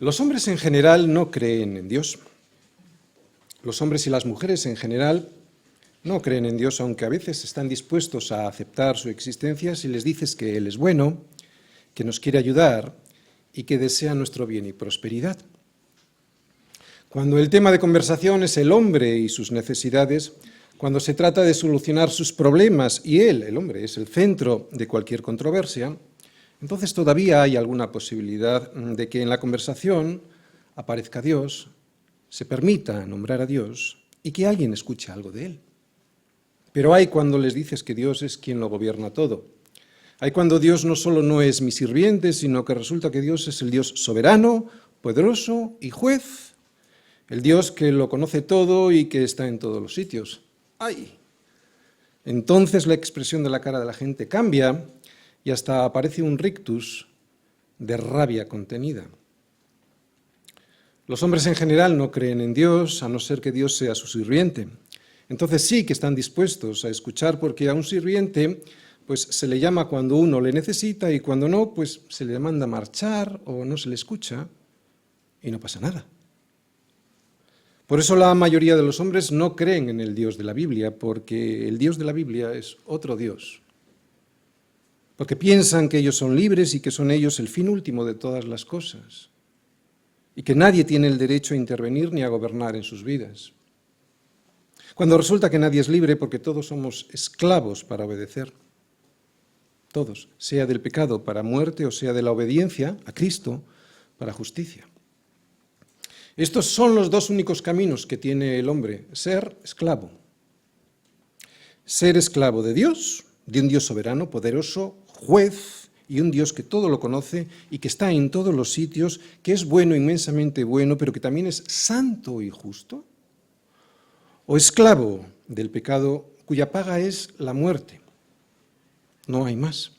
Los hombres en general no creen en Dios. Los hombres y las mujeres en general no creen en Dios, aunque a veces están dispuestos a aceptar su existencia si les dices que Él es bueno, que nos quiere ayudar y que desea nuestro bien y prosperidad. Cuando el tema de conversación es el hombre y sus necesidades, cuando se trata de solucionar sus problemas y él, el hombre, es el centro de cualquier controversia, entonces todavía hay alguna posibilidad de que en la conversación aparezca Dios, se permita nombrar a Dios y que alguien escuche algo de Él. Pero hay cuando les dices que Dios es quien lo gobierna todo. Hay cuando Dios no solo no es mi sirviente, sino que resulta que Dios es el Dios soberano, poderoso y juez, el Dios que lo conoce todo y que está en todos los sitios. ¡Ay! Entonces la expresión de la cara de la gente cambia y hasta aparece un rictus de rabia contenida. Los hombres en general no creen en Dios, a no ser que Dios sea su sirviente. Entonces sí que están dispuestos a escuchar, porque a un sirviente pues se le llama cuando uno le necesita y cuando no, pues se le manda marchar o no se le escucha y no pasa nada. Por eso la mayoría de los hombres no creen en el Dios de la Biblia, porque el Dios de la Biblia es otro Dios. Porque piensan que ellos son libres y que son ellos el fin último de todas las cosas, y que nadie tiene el derecho a intervenir ni a gobernar en sus vidas. Cuando resulta que nadie es libre porque todos somos esclavos para obedecer. Todos, sea del pecado para muerte o sea de la obediencia a Cristo para justicia. Estos son los dos únicos caminos que tiene el hombre: ser esclavo. Ser esclavo de un Dios soberano, poderoso, juez, y un Dios que todo lo conoce y que está en todos los sitios, que es bueno, inmensamente bueno, pero que también es santo y justo. O esclavo del pecado, cuya paga es la muerte. No hay más.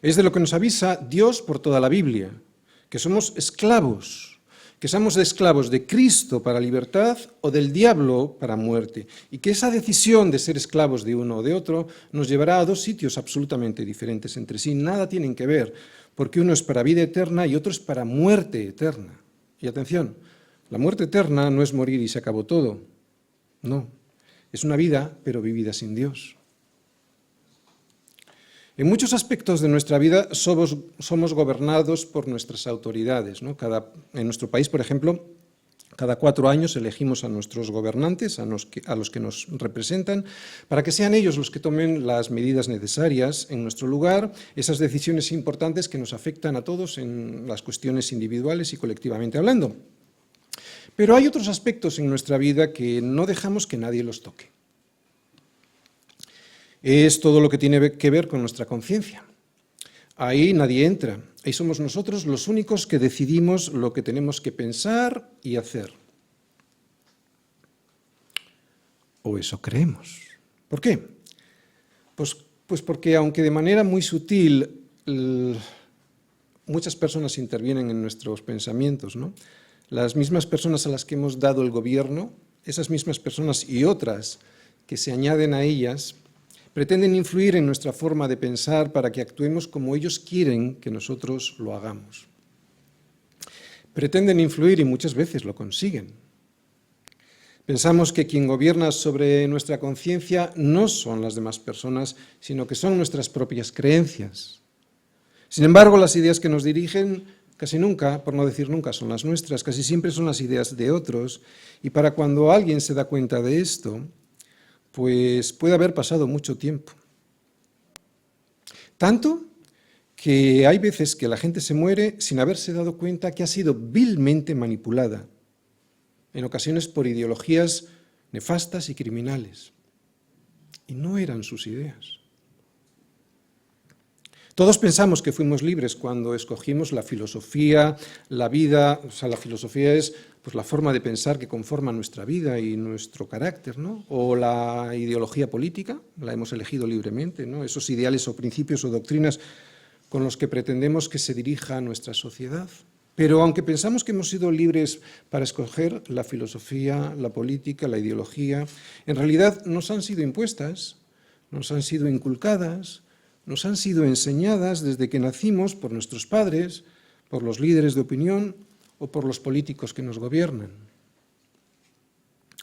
Es de lo que nos avisa Dios por toda la Biblia, que somos esclavos de Cristo para libertad o del diablo para muerte, y que esa decisión de ser esclavos de uno o de otro nos llevará a dos sitios absolutamente diferentes entre sí. Nada tienen que ver, porque uno es para vida eterna y otro es para muerte eterna. Y atención, la muerte eterna no es morir y se acabó todo. No, es una vida, pero vivida sin Dios. En muchos aspectos de nuestra vida somos gobernados por nuestras autoridades, ¿no? En nuestro país, por ejemplo, cada 4 años elegimos a nuestros gobernantes, a los que nos representan, para que sean ellos los que tomen las medidas necesarias en nuestro lugar, esas decisiones importantes que nos afectan a todos en las cuestiones individuales y colectivamente hablando. Pero hay otros aspectos en nuestra vida que no dejamos que nadie los toque. Es todo lo que tiene que ver con nuestra conciencia. Ahí nadie entra, ahí somos nosotros los únicos que decidimos lo que tenemos que pensar y hacer. O eso creemos. ¿Por qué? Pues porque aunque de manera muy sutil muchas personas intervienen en nuestros pensamientos, ¿no? Las mismas personas a las que hemos dado el gobierno, esas mismas personas y otras que se añaden a ellas, pretenden influir en nuestra forma de pensar para que actuemos como ellos quieren que nosotros lo hagamos. Pretenden influir y muchas veces lo consiguen. Pensamos que quien gobierna sobre nuestra conciencia no son las demás personas, sino que son nuestras propias creencias. Sin embargo, las ideas que nos dirigen casi nunca, por no decir nunca, son las nuestras, casi siempre son las ideas de otros, y para cuando alguien se da cuenta de esto, pues puede haber pasado mucho tiempo. Tanto que hay veces que la gente se muere sin haberse dado cuenta que ha sido vilmente manipulada, en ocasiones por ideologías nefastas y criminales. Y no eran sus ideas. Todos pensamos que fuimos libres cuando escogimos la filosofía, la vida. O sea, la filosofía es pues, la forma de pensar que conforma nuestra vida y nuestro carácter, ¿no? O la ideología política, la hemos elegido libremente, ¿no? Esos ideales o principios o doctrinas con los que pretendemos que se dirija nuestra sociedad. Pero aunque pensamos que hemos sido libres para escoger la filosofía, la política, la ideología, en realidad nos han sido impuestas, nos han sido inculcadas, nos han sido enseñadas desde que nacimos por nuestros padres, por los líderes de opinión o por los políticos que nos gobiernan.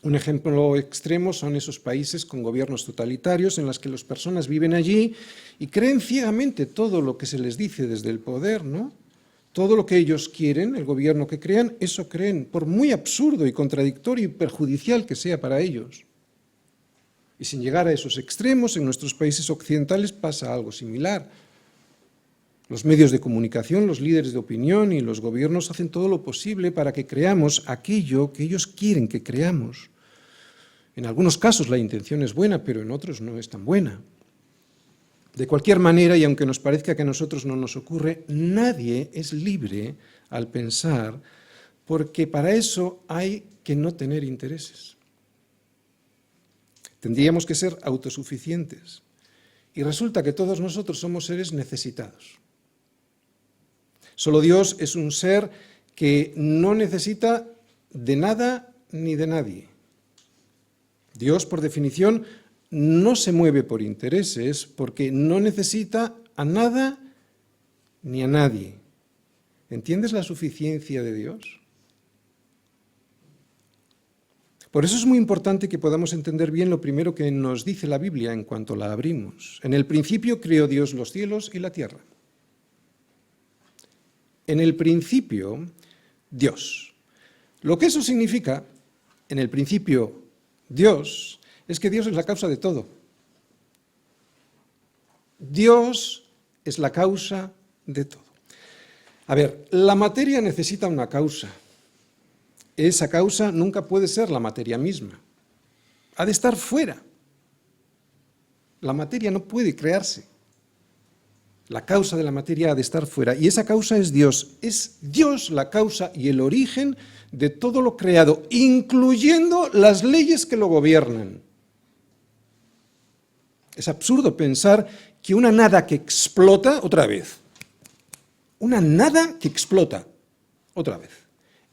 Un ejemplo extremo son esos países con gobiernos totalitarios en los que las personas viven allí y creen ciegamente todo lo que se les dice desde el poder, ¿no? Todo lo que ellos quieren, el gobierno que crean, eso creen, por muy absurdo y contradictorio y perjudicial que sea para ellos. Y sin llegar a esos extremos, en nuestros países occidentales pasa algo similar. Los medios de comunicación, los líderes de opinión y los gobiernos hacen todo lo posible para que creamos aquello que ellos quieren que creamos. En algunos casos la intención es buena, pero en otros no es tan buena. De cualquier manera, y aunque nos parezca que a nosotros no nos ocurre, nadie es libre al pensar, porque para eso hay que no tener intereses. Tendríamos que ser autosuficientes. Y resulta que todos nosotros somos seres necesitados. Solo Dios es un ser que no necesita de nada ni de nadie. Dios, por definición, no se mueve por intereses porque no necesita a nada ni a nadie. ¿Entiendes la suficiencia de Dios? Por eso es muy importante que podamos entender bien lo primero que nos dice la Biblia en cuanto la abrimos. En el principio creó Dios los cielos y la tierra. En el principio, Dios. Lo que eso significa, en el principio, Dios, es que Dios es la causa de todo. Dios es la causa de todo. A ver, la materia necesita una causa. Esa causa nunca puede ser la materia misma. Ha de estar fuera. La materia no puede crearse. La causa de la materia ha de estar fuera. Y esa causa es Dios. Es Dios la causa y el origen de todo lo creado, incluyendo las leyes que lo gobiernan. Es absurdo pensar que una nada que explota, otra vez. Una nada que explota, otra vez.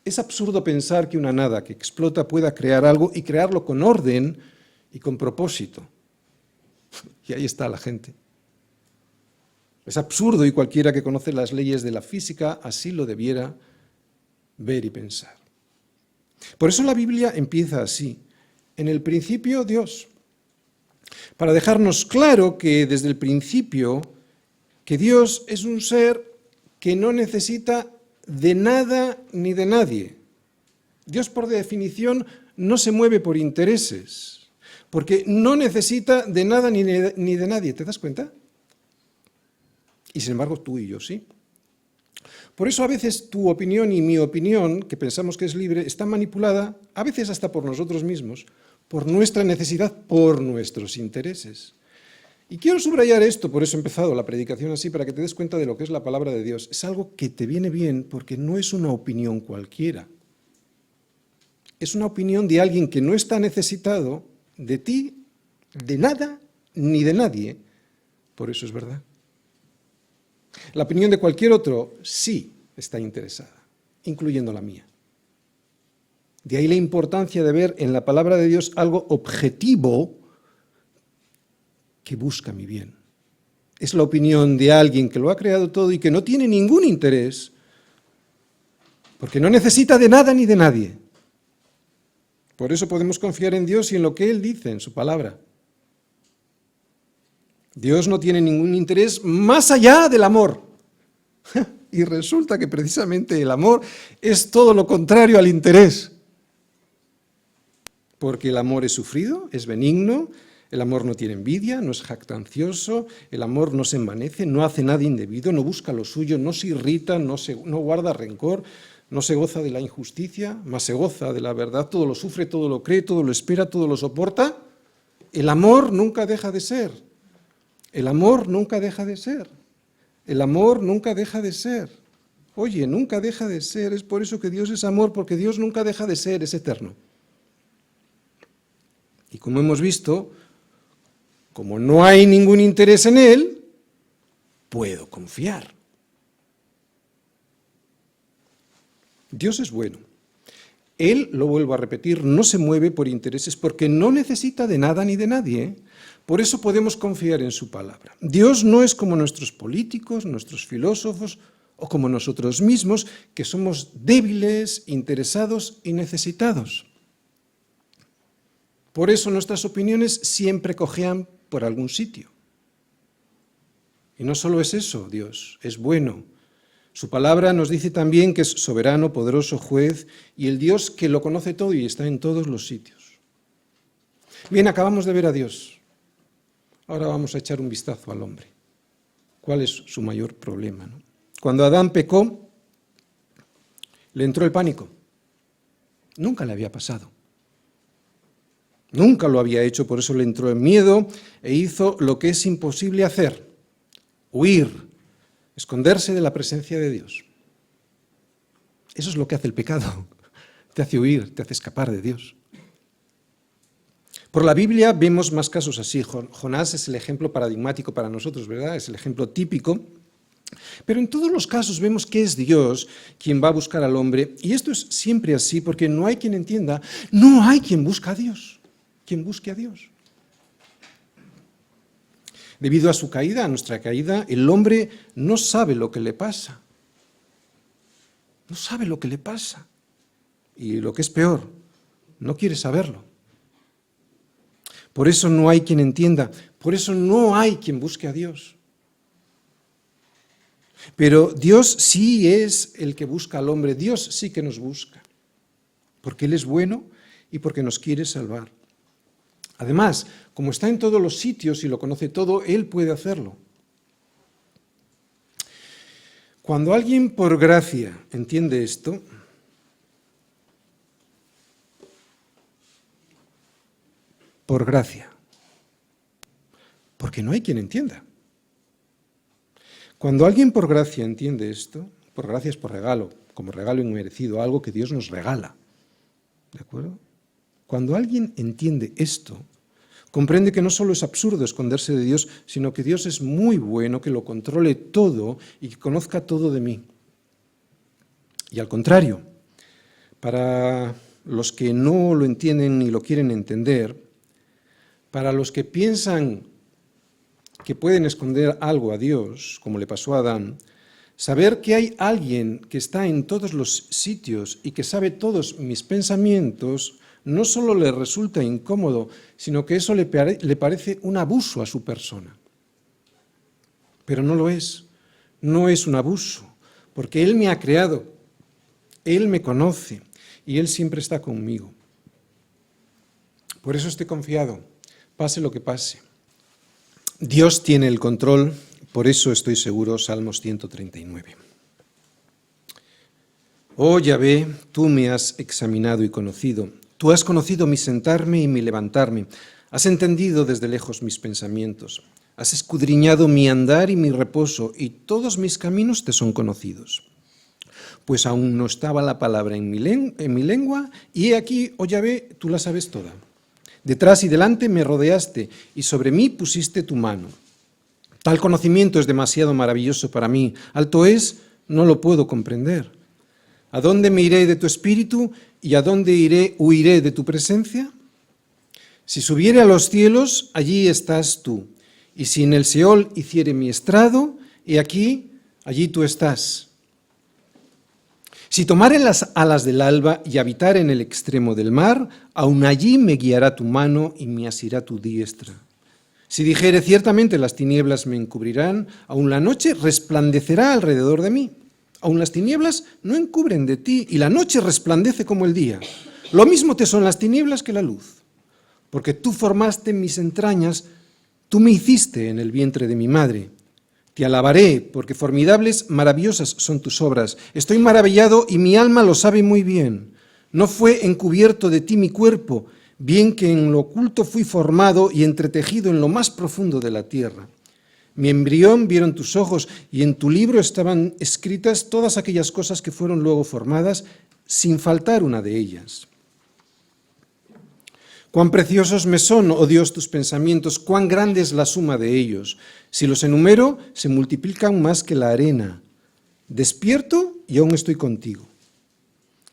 Es absurdo pensar que una nada que explota pueda crear algo y crearlo con orden y con propósito. Y ahí está la gente. Es absurdo y cualquiera que conoce las leyes de la física así lo debiera ver y pensar. Por eso la Biblia empieza así. En el principio, Dios. Para dejarnos claro que desde el principio, que Dios es un ser que no necesita de nada ni de nadie. Dios, por definición, no se mueve por intereses, porque no necesita de nada ni de nadie. ¿Te das cuenta? Y sin embargo, tú y yo sí. Por eso a veces tu opinión y mi opinión, que pensamos que es libre, está manipulada, a veces hasta por nosotros mismos, por nuestra necesidad, por nuestros intereses. Y quiero subrayar esto, por eso he empezado la predicación así, para que te des cuenta de lo que es la palabra de Dios. Es algo que te viene bien porque no es una opinión cualquiera. Es una opinión de alguien que no está necesitado de ti, de nada, ni de nadie. Por eso es verdad. La opinión de cualquier otro sí está interesada, incluyendo la mía. De ahí la importancia de ver en la palabra de Dios algo objetivo que busca mi bien. Es la opinión de alguien que lo ha creado todo y que no tiene ningún interés, porque no necesita de nada ni de nadie. Por eso podemos confiar en Dios y en lo que Él dice en su palabra. Dios no tiene ningún interés más allá del amor. Y resulta que precisamente el amor es todo lo contrario al interés. Porque el amor es sufrido, es benigno, el amor no tiene envidia, no es jactancioso, el amor no se envanece, no hace nada indebido, no busca lo suyo, no se irrita, no guarda rencor, no se goza de la injusticia, más se goza de la verdad, todo lo sufre, todo lo cree, todo lo espera, todo lo soporta. El amor nunca deja de ser. El amor nunca deja de ser. El amor nunca deja de ser. Oye, nunca deja de ser. Es por eso que Dios es amor, porque Dios nunca deja de ser, es eterno. Y como hemos visto, como no hay ningún interés en Él, puedo confiar. Dios es bueno. Él, lo vuelvo a repetir, no se mueve por intereses porque no necesita de nada ni de nadie. Por eso podemos confiar en su palabra. Dios no es como nuestros políticos, nuestros filósofos o como nosotros mismos, que somos débiles, interesados y necesitados. Por eso nuestras opiniones siempre cojean por algún sitio. Y no solo es eso, Dios es bueno. Su palabra nos dice también que es soberano, poderoso, juez, y el Dios que lo conoce todo y está en todos los sitios. Bien, acabamos de ver a Dios. Ahora vamos a echar un vistazo al hombre. ¿Cuál es su mayor problema, no? Cuando Adán pecó, le entró el pánico. Nunca le había pasado. Nunca lo había hecho, por eso le entró el miedo e hizo lo que es imposible hacer: huir, esconderse de la presencia de Dios. Eso es lo que hace el pecado. Te hace huir, te hace escapar de Dios. Por la Biblia vemos más casos así. Jonás es el ejemplo paradigmático para nosotros, ¿verdad? Es el ejemplo típico. Pero en todos los casos vemos que es Dios quien va a buscar al hombre. Y esto es siempre así porque no hay quien entienda, no hay quien busca a Dios. Quien busque a Dios. Debido a su caída, a nuestra caída, el hombre no sabe lo que le pasa. No sabe lo que le pasa. Y lo que es peor, no quiere saberlo. Por eso no hay quien entienda, por eso no hay quien busque a Dios. Pero Dios sí es el que busca al hombre, Dios sí que nos busca, porque Él es bueno y porque nos quiere salvar. Además, como está en todos los sitios y lo conoce todo, Él puede hacerlo. Cuando alguien por gracia entiende esto, por gracia, porque no hay quien entienda. Cuando alguien por gracia entiende esto, por gracia es por regalo, como regalo inmerecido, algo que Dios nos regala, ¿de acuerdo? Cuando alguien entiende esto, comprende que no solo es absurdo esconderse de Dios, sino que Dios es muy bueno, que lo controle todo y que conozca todo de mí. Y al contrario, para los que no lo entienden ni lo quieren entender, para los que piensan que pueden esconder algo a Dios, como le pasó a Adán, saber que hay alguien que está en todos los sitios y que sabe todos mis pensamientos, no solo le resulta incómodo, sino que eso le parece un abuso a su persona. Pero no lo es, no es un abuso, porque Él me ha creado, Él me conoce y Él siempre está conmigo. Por eso estoy confiado, pase lo que pase. Dios tiene el control, por eso estoy seguro, Salmos 139. Oh Yahvé, tú me has examinado y conocido. Tú has conocido mi sentarme y mi levantarme. Has entendido desde lejos mis pensamientos. Has escudriñado mi andar y mi reposo, y todos mis caminos te son conocidos. Pues aún no estaba la palabra en mi lengua, y he aquí, oh Yahvé, tú la sabes toda. Detrás y delante me rodeaste, y sobre mí pusiste tu mano. Tal conocimiento es demasiado maravilloso para mí. Alto es, no lo puedo comprender. ¿A dónde me iré de tu espíritu y a dónde huiré de tu presencia? Si subiere a los cielos, allí estás tú. Y si en el Seol hiciere mi estrado, he aquí, allí tú estás. Si tomare las alas del alba y habitare en el extremo del mar, aun allí me guiará tu mano y me asirá tu diestra. Si dijere ciertamente las tinieblas me encubrirán, aun la noche resplandecerá alrededor de mí. Aun las tinieblas no encubren de ti, y la noche resplandece como el día. Lo mismo te son las tinieblas que la luz. Porque tú formaste mis entrañas, tú me hiciste en el vientre de mi madre. Te alabaré, porque formidables, maravillosas son tus obras. Estoy maravillado y mi alma lo sabe muy bien. No fue encubierto de ti mi cuerpo, bien que en lo oculto fui formado y entretejido en lo más profundo de la tierra. Mi embrión vieron tus ojos, y en tu libro estaban escritas todas aquellas cosas que fueron luego formadas, sin faltar una de ellas. Cuán preciosos me son, oh Dios, tus pensamientos, cuán grande es la suma de ellos. Si los enumero, se multiplican más que la arena. Despierto y aún estoy contigo.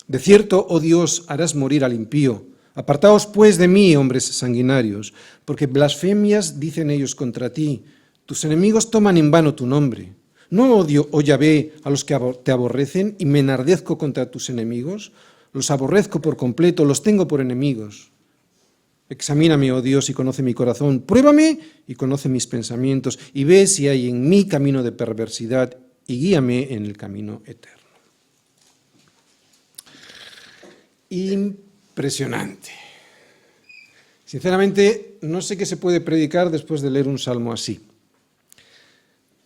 De cierto, oh Dios, harás morir al impío. Apartaos pues de mí, hombres sanguinarios, porque blasfemias dicen ellos contra ti. Tus enemigos toman en vano tu nombre. ¿No odio, oh Yahvé, a los que te aborrecen y me enardezco contra tus enemigos? Los aborrezco por completo, los tengo por enemigos. Examíname, oh Dios, y conoce mi corazón. Pruébame y conoce mis pensamientos, y ve si hay en mí camino de perversidad, y guíame en el camino eterno. Impresionante. Sinceramente, no sé qué se puede predicar después de leer un salmo así,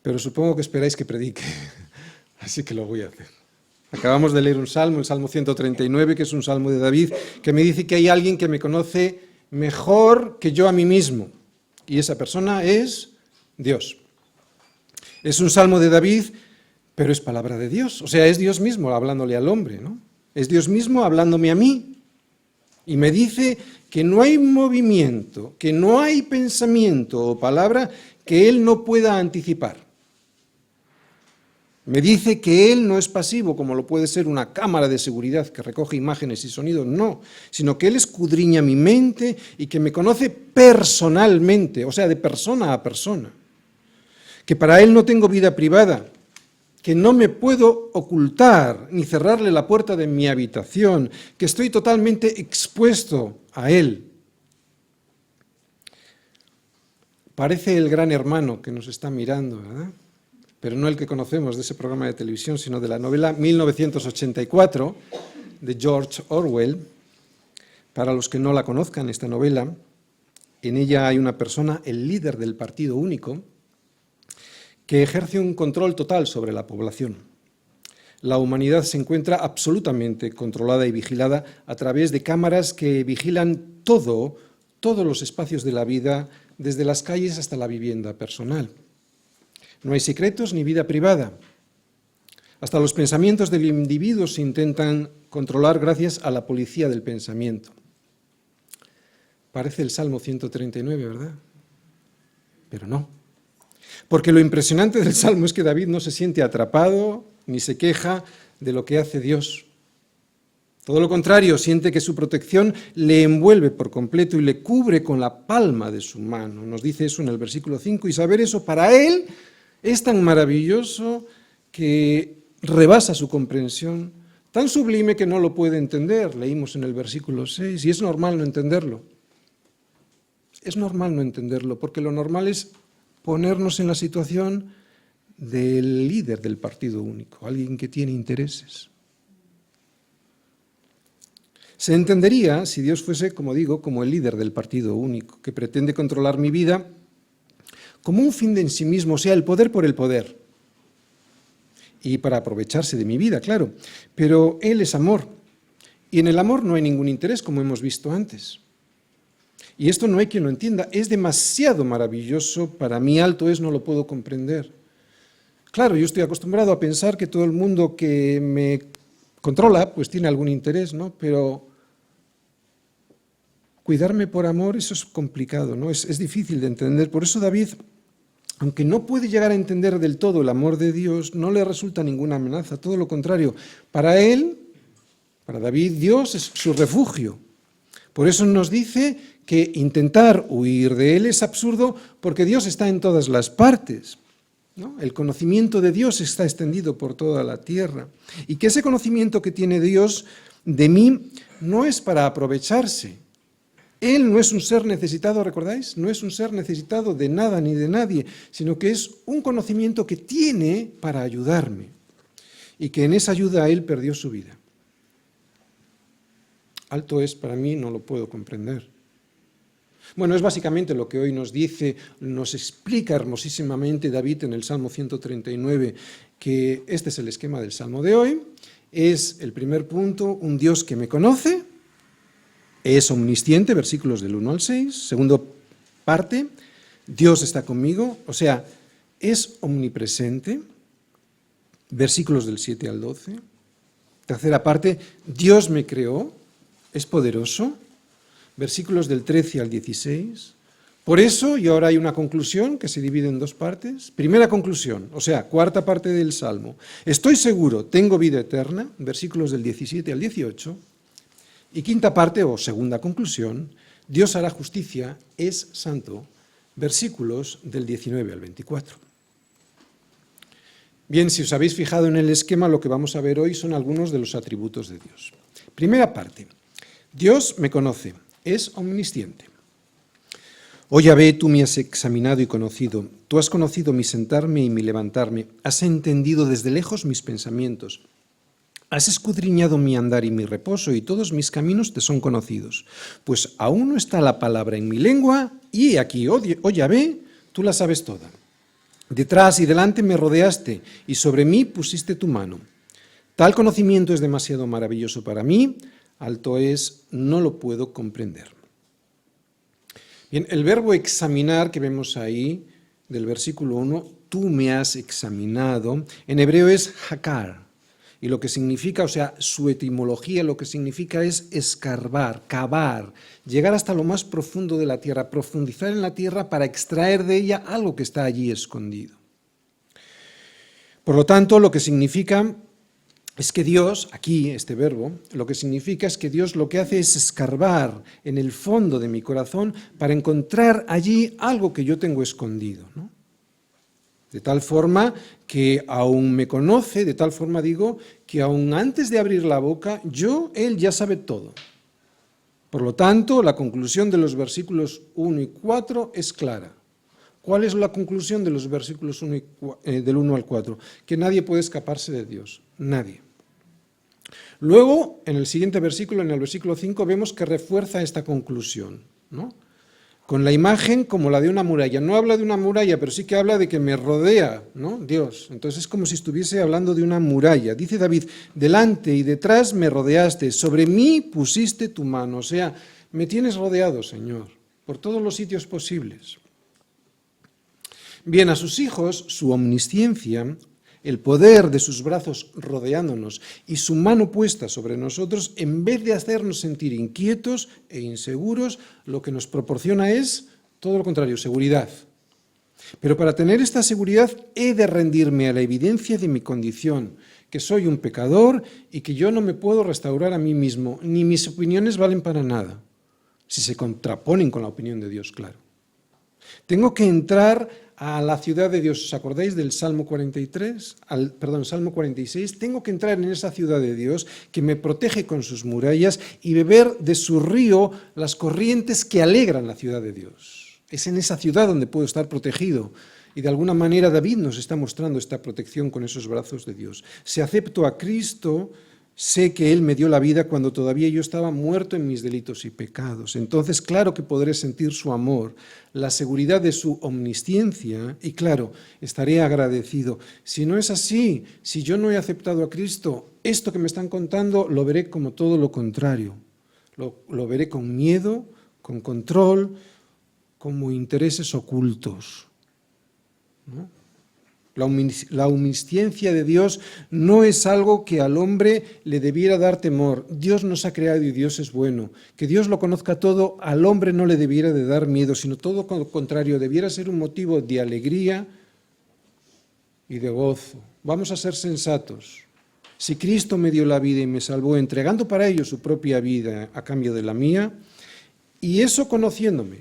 pero supongo que esperáis que predique, así que lo voy a hacer. Acabamos de leer un salmo, el Salmo 139, que es un salmo de David, que me dice que hay alguien que me conoce mejor que yo a mí mismo, y esa persona es Dios. Es un salmo de David, pero es palabra de Dios, o sea, es Dios mismo hablándole al hombre, ¿no? Es Dios mismo hablándome a mí, y me dice que no hay movimiento, que no hay pensamiento o palabra que Él no pueda anticipar. Me dice que Él no es pasivo, como lo puede ser una cámara de seguridad que recoge imágenes y sonidos, no, sino que Él escudriña mi mente y que me conoce personalmente, o sea, de persona a persona. Que para Él no tengo vida privada, que no me puedo ocultar ni cerrarle la puerta de mi habitación, que estoy totalmente expuesto a Él. Parece el gran hermano que nos está mirando, ¿verdad? Pero no el que conocemos de ese programa de televisión, sino de la novela 1984 de George Orwell. Para los que no la conozcan, esta novela, en ella hay una persona, el líder del partido único, que ejerce un control total sobre la población. La humanidad se encuentra absolutamente controlada y vigilada a través de cámaras que vigilan todos los espacios de la vida, desde las calles hasta la vivienda personal. No hay secretos ni vida privada. Hasta los pensamientos del individuo se intentan controlar gracias a la policía del pensamiento. Parece el Salmo 139, ¿verdad? Pero no. Porque lo impresionante del Salmo es que David no se siente atrapado ni se queja de lo que hace Dios. Todo lo contrario, siente que su protección le envuelve por completo y le cubre con la palma de su mano. Nos dice eso en el versículo 5, y saber eso para él es tan maravilloso que rebasa su comprensión, tan sublime que no lo puede entender. Leímos en el versículo 6, y es normal no entenderlo. Es normal no entenderlo, porque lo normal es ponernos en la situación del líder del partido único, alguien que tiene intereses. Se entendería si Dios fuese, como digo, como el líder del partido único, que pretende controlar mi vida como un fin en sí mismo, o sea, el poder por el poder, y para aprovecharse de mi vida, claro. Pero Él es amor, y en el amor no hay ningún interés, como hemos visto antes. Y esto no hay quien lo entienda, es demasiado maravilloso, para mí alto es, no lo puedo comprender. Claro, yo estoy acostumbrado a pensar que todo el mundo que me controla, pues tiene algún interés, ¿no? Pero cuidarme por amor, eso es complicado, ¿no? Es difícil de entender. Por eso David, aunque no puede llegar a entender del todo el amor de Dios, no le resulta ninguna amenaza, todo lo contrario. Para él, para David, Dios es su refugio. Por eso nos dice que intentar huir de Él es absurdo, porque Dios está en todas las partes, ¿no? El conocimiento de Dios está extendido por toda la tierra, y que ese conocimiento que tiene Dios de mí no es para aprovecharse. Él no es un ser necesitado, ¿recordáis? No es un ser necesitado de nada ni de nadie, sino que es un conocimiento que tiene para ayudarme, y que en esa ayuda Él perdió su vida. Alto es para mí, no lo puedo comprender. Bueno, es básicamente lo que hoy nos dice, nos explica hermosísimamente David en el Salmo 139, que este es el esquema del Salmo de hoy. Es el primer punto, un Dios que me conoce, es omnisciente, versículos del 1 al 6. Segundo parte, Dios está conmigo, o sea, es omnipresente, versículos del 7 al 12. Tercera parte, Dios me creó, es poderoso, versículos del 13 al 16. Por eso, y ahora hay una conclusión que se divide en dos partes. Primera conclusión, o sea, cuarta parte del Salmo. Estoy seguro, tengo vida eterna, versículos del 17 al 18. Y quinta parte, o segunda conclusión, Dios hará justicia, es santo, versículos del 19 al 24. Bien, si os habéis fijado en el esquema, lo que vamos a ver hoy son algunos de los atributos de Dios. Primera parte. Dios me conoce, es omnisciente. Oh Yahvé, tú me has examinado y conocido, tú has conocido mi sentarme y mi levantarme, has entendido desde lejos mis pensamientos, has escudriñado mi andar y mi reposo, y todos mis caminos te son conocidos. Pues aún no está la palabra en mi lengua, y aquí, oh Yahvé, tú la sabes toda. Detrás y delante me rodeaste, y sobre mí pusiste tu mano. Tal conocimiento es demasiado maravilloso para mí, alto es, no lo puedo comprender. Bien, el verbo examinar que vemos ahí, del versículo 1, tú me has examinado, en hebreo es hakar, y lo que significa, o sea, su etimología lo que significa es escarbar, cavar, llegar hasta lo más profundo de la tierra, profundizar en la tierra para extraer de ella algo que está allí escondido. Por lo tanto, lo que significa es que Dios, aquí este verbo, lo que significa es que Dios lo que hace es escarbar en el fondo de mi corazón para encontrar allí algo que yo tengo escondido, ¿no? De tal forma que aún me conoce, de tal forma digo, que aún antes de abrir la boca, Él ya sabe todo. Por lo tanto, la conclusión de los versículos 1 y 4 es clara. ¿Cuál es la conclusión de los versículos del 1 al 4? Que nadie puede escaparse de Dios, nadie. Luego, en el siguiente versículo, en el versículo 5, vemos que refuerza esta conclusión, ¿no? Con la imagen como la de una muralla. No habla de una muralla, pero sí que habla de que me rodea, ¿no? Dios. Entonces es como si estuviese hablando de una muralla. Dice David, delante y detrás me rodeaste, sobre mí pusiste tu mano. O sea, me tienes rodeado, Señor, por todos los sitios posibles. Bien, a sus hijos, su omnisciencia, el poder de sus brazos rodeándonos y su mano puesta sobre nosotros, en vez de hacernos sentir inquietos e inseguros, lo que nos proporciona es todo lo contrario, seguridad. Pero para tener esta seguridad he de rendirme a la evidencia de mi condición, que soy un pecador y que yo no me puedo restaurar a mí mismo, ni mis opiniones valen para nada, si se contraponen con la opinión de Dios, claro. Tengo que entrar a la ciudad de Dios. ¿Os acordáis del Salmo 46? Salmo 46. Tengo que entrar en esa ciudad de Dios que me protege con sus murallas y beber de su río las corrientes que alegran la ciudad de Dios. Es en esa ciudad donde puedo estar protegido. Y de alguna manera David nos está mostrando esta protección con esos brazos de Dios. Si acepto a Cristo, sé que Él me dio la vida cuando todavía yo estaba muerto en mis delitos y pecados. Entonces, claro que podré sentir su amor, la seguridad de su omnisciencia y, claro, estaré agradecido. Si no es así, si yo no he aceptado a Cristo, esto que me están contando lo veré como todo lo contrario. Lo veré con miedo, con control, como intereses ocultos, ¿no? La omnisciencia de Dios no es algo que al hombre le debiera dar temor. Dios nos ha creado y Dios es bueno. Que Dios lo conozca todo, al hombre no le debiera de dar miedo, sino todo lo contrario, debiera ser un motivo de alegría y de gozo. Vamos a ser sensatos. Si Cristo me dio la vida y me salvó, entregando para ello su propia vida a cambio de la mía, y eso conociéndome,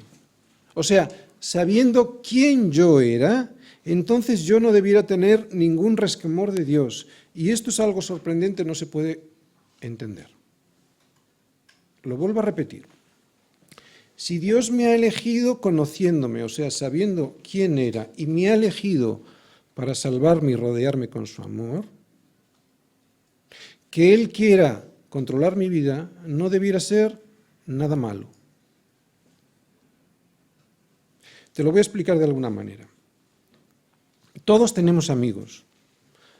o sea, sabiendo quién yo era, entonces yo no debiera tener ningún resquemor de Dios. Y esto es algo sorprendente, no se puede entender. Lo vuelvo a repetir. Si Dios me ha elegido conociéndome, o sea, sabiendo quién era, y me ha elegido para salvarme y rodearme con su amor, que Él quiera controlar mi vida no debiera ser nada malo. Te lo voy a explicar de alguna manera. Todos tenemos amigos.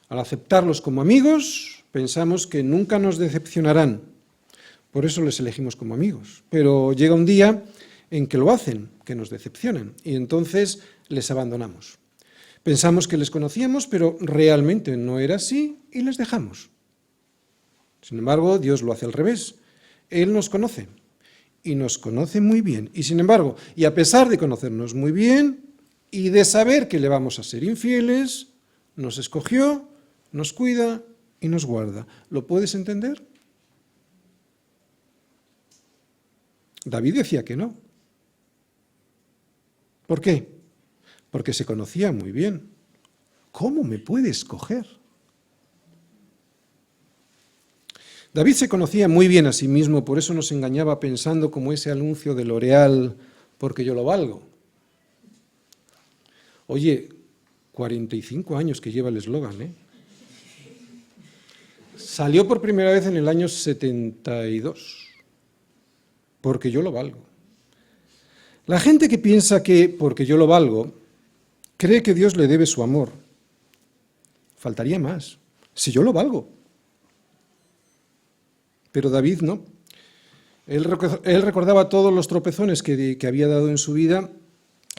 Al aceptarlos como amigos, pensamos que nunca nos decepcionarán. Por eso les elegimos como amigos. Pero llega un día en que lo hacen, que nos decepcionan, y entonces les abandonamos. Pensamos que les conocíamos, pero realmente no era así, y les dejamos. Sin embargo, Dios lo hace al revés. Él nos conoce, y nos conoce muy bien. Y sin embargo, y a pesar de conocernos muy bien, y de saber que le vamos a ser infieles, nos escogió, nos cuida y nos guarda. ¿Lo puedes entender? David decía que no. ¿Por qué? Porque se conocía muy bien. ¿cómo me puede escoger? David se conocía muy bien a sí mismo, por eso nos engañaba pensando como ese anuncio de L'Oréal, porque yo lo valgo. Oye, 45 años que lleva el eslogan, ¿eh? Salió por primera vez en el año 72, porque yo lo valgo. La gente que piensa que, porque yo lo valgo, cree que Dios le debe su amor. Faltaría más, si yo lo valgo. Pero David no. Él recordaba todos los tropezones que había dado en su vida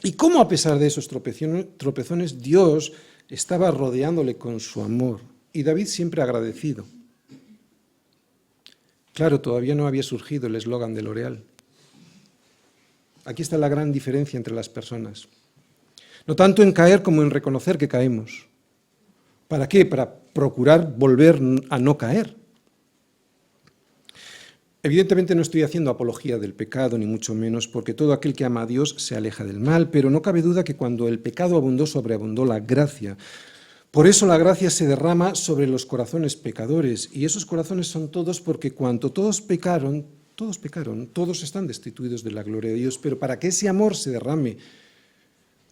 y cómo a pesar de esos tropezones Dios estaba rodeándole con su amor. Y David siempre agradecido. Claro, todavía no había surgido el eslogan de L'Oréal. Aquí está la gran diferencia entre las personas. No tanto en caer como en reconocer que caemos. ¿Para qué? Para procurar volver a no caer. Evidentemente no estoy haciendo apología del pecado, ni mucho menos, porque todo aquel que ama a Dios se aleja del mal, pero no cabe duda que cuando el pecado abundó, sobreabundó la gracia. Por eso la gracia se derrama sobre los corazones pecadores, y esos corazones son todos porque cuando todos pecaron, todos están destituidos de la gloria de Dios, pero para que ese amor se derrame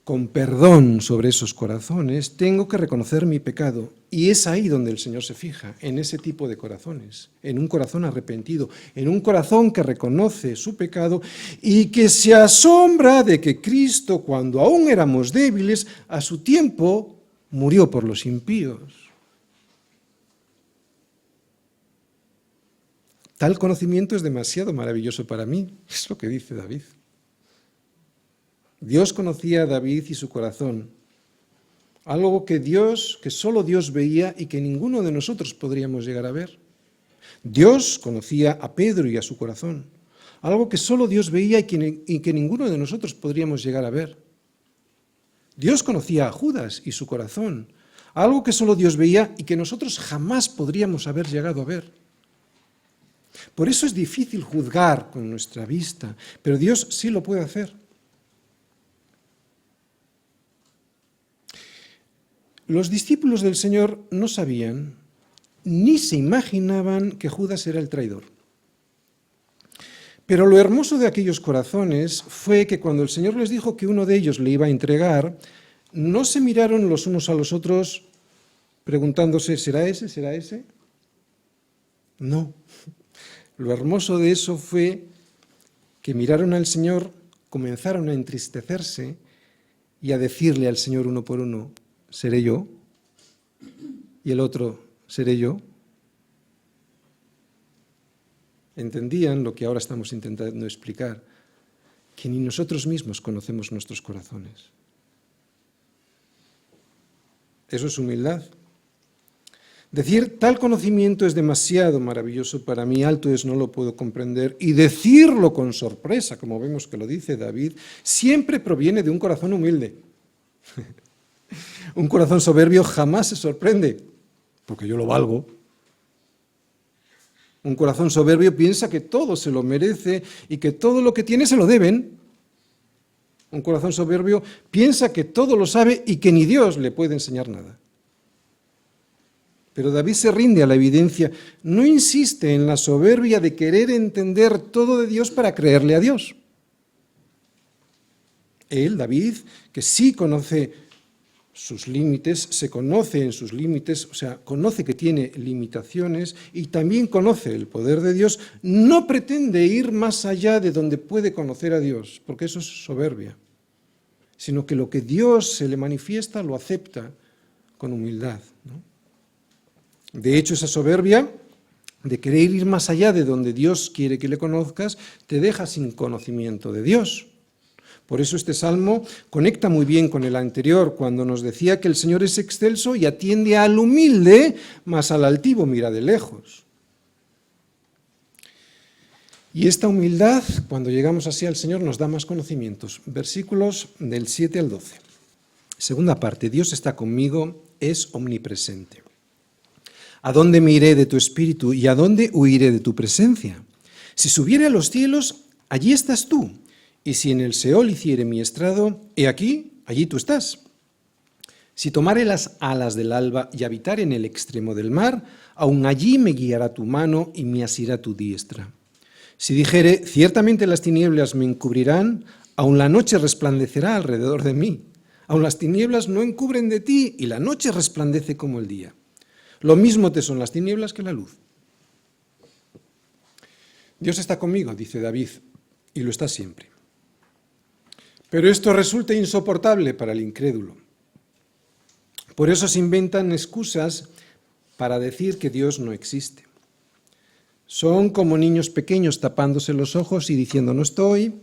con perdón sobre esos corazones, tengo que reconocer mi pecado. Y es ahí donde el Señor se fija, en ese tipo de corazones, en un corazón arrepentido, en un corazón que reconoce su pecado y que se asombra de que Cristo, cuando aún éramos débiles, a su tiempo murió por los impíos. Tal conocimiento es demasiado maravilloso para mí, es lo que dice David. Dios conocía a David y su corazón, algo que solo Dios veía y que ninguno de nosotros podríamos llegar a ver. Dios conocía a Pedro y a su corazón, algo que solo Dios veía y que ninguno de nosotros podríamos llegar a ver. Dios conocía a Judas y su corazón, algo que solo Dios veía y que nosotros jamás podríamos haber llegado a ver. Por eso es difícil juzgar con nuestra vista, pero Dios sí lo puede hacer. Los discípulos del Señor no sabían ni se imaginaban que Judas era el traidor. Pero lo hermoso de aquellos corazones fue que cuando el Señor les dijo que uno de ellos le iba a entregar, no se miraron los unos a los otros preguntándose, ¿será ese? ¿Será ese? No. Lo hermoso de eso fue que miraron al Señor, comenzaron a entristecerse y a decirle al Señor uno por uno, ¿seré yo? Y el otro, ¿seré yo? Entendían lo que ahora estamos intentando explicar, que ni nosotros mismos conocemos nuestros corazones. Eso es humildad. Decir tal conocimiento es demasiado maravilloso para mí, alto es, no lo puedo comprender, y decirlo con sorpresa, como vemos que lo dice David, siempre proviene de un corazón humilde. Un corazón soberbio jamás se sorprende, porque yo lo valgo. Un corazón soberbio piensa que todo se lo merece y que todo lo que tiene se lo deben. Un corazón soberbio piensa que todo lo sabe y que ni Dios le puede enseñar nada. Pero David se rinde a la evidencia, no insiste en la soberbia de querer entender todo de Dios para creerle a Dios. Él, David, que sí conoce sus límites, se conoce en sus límites, o sea, conoce que tiene limitaciones y también conoce el poder de Dios, no pretende ir más allá de donde puede conocer a Dios, porque eso es soberbia, sino que lo que Dios se le manifiesta lo acepta con humildad, ¿no? De hecho, esa soberbia de querer ir más allá de donde Dios quiere que le conozcas, te deja sin conocimiento de Dios. Por eso este salmo conecta muy bien con el anterior, cuando nos decía que el Señor es excelso y atiende al humilde, mas al altivo mira de lejos. Y esta humildad, cuando llegamos así al Señor, nos da más conocimientos. Versículos del 7 al 12. Segunda parte, Dios está conmigo, es omnipresente. ¿A dónde me iré de tu espíritu y a dónde huiré de tu presencia? Si subiere a los cielos, allí estás tú. Y si en el Seol hiciere mi estrado, he aquí, allí tú estás. Si tomare las alas del alba y habitare en el extremo del mar, aun allí me guiará tu mano y me asirá tu diestra. Si dijere, ciertamente las tinieblas me encubrirán, aun la noche resplandecerá alrededor de mí. Aun las tinieblas no encubren de ti y la noche resplandece como el día. Lo mismo te son las tinieblas que la luz. Dios está conmigo, dice David, y lo está siempre. Pero esto resulta insoportable para el incrédulo. Por eso se inventan excusas para decir que Dios no existe. Son como niños pequeños tapándose los ojos y diciendo no estoy,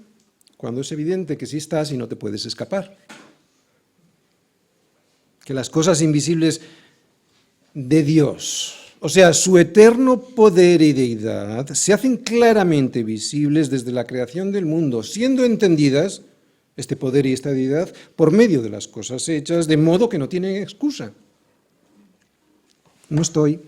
cuando es evidente que sí estás y no te puedes escapar. Que las cosas invisibles de Dios, o sea, su eterno poder y deidad, se hacen claramente visibles desde la creación del mundo, siendo entendidas, este poder y esta deidad, por medio de las cosas hechas, de modo que no tienen excusa. No estoy.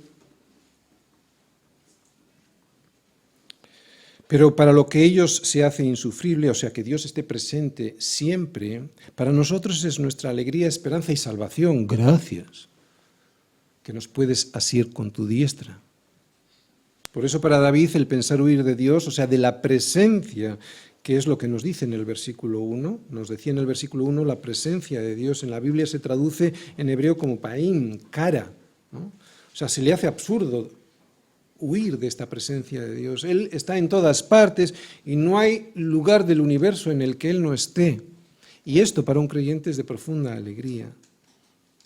Pero para lo que ellos se hace insufrible, o sea, que Dios esté presente siempre, para nosotros es nuestra alegría, esperanza y salvación. Gracias, que nos puedes asir con tu diestra. Por eso para David el pensar huir de Dios, o sea, de la presencia, que es lo que nos dice en el versículo 1, nos decía en el versículo 1, la presencia de Dios en la Biblia se traduce en hebreo como paín, cara, ¿no? O sea, se le hace absurdo huir de esta presencia de Dios. Él está en todas partes y no hay lugar del universo en el que Él no esté. Y esto para un creyente es de profunda alegría.